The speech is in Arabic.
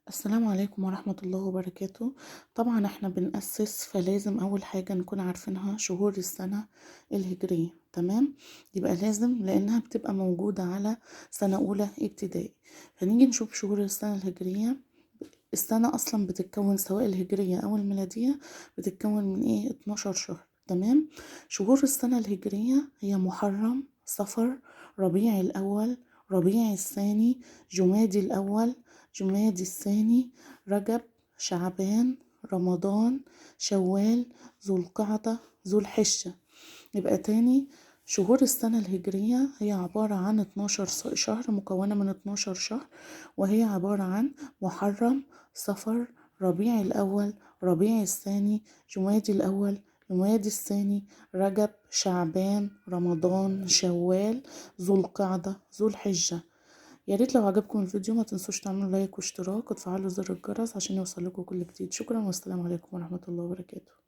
السلام عليكم ورحمة الله وبركاته. طبعا احنا بنأسس فلازم أول حاجة نكون عارفينها شهور السنة الهجرية. تمام، يبقى لازم لأنها بتبقى موجودة على سنة أولى ابتدائي. فنيجي نشوف شهور السنة الهجرية. السنة أصلا بتتكون سواء الهجرية أو الميلادية، بتتكون من 12 شهر. تمام، شهور السنة الهجرية هي محرم، صفر، ربيع الأول، ربيع الثاني، جمادي الأول، جمادي الثاني، رجب، شعبان، رمضان، شوال، ذو القعدة، ذو الحجة. يبقى تاني، شهور السنة الهجرية هي عبارة عن 12 شهر، مكونة من 12 شهر، وهي عبارة عن محرم، صفر، ربيع الأول، ربيع الثاني، جمادي الأول، جمادي الثاني، رجب، شعبان، رمضان، شوال، ذو القعدة، ذو الحجة. يا ريت لو عجبكم الفيديو ما تنسوش تعملوا لايك واشتراك وتفعلوا زر الجرس عشان يوصل لكم كل جديد. شكرا والسلام عليكم ورحمة الله وبركاته.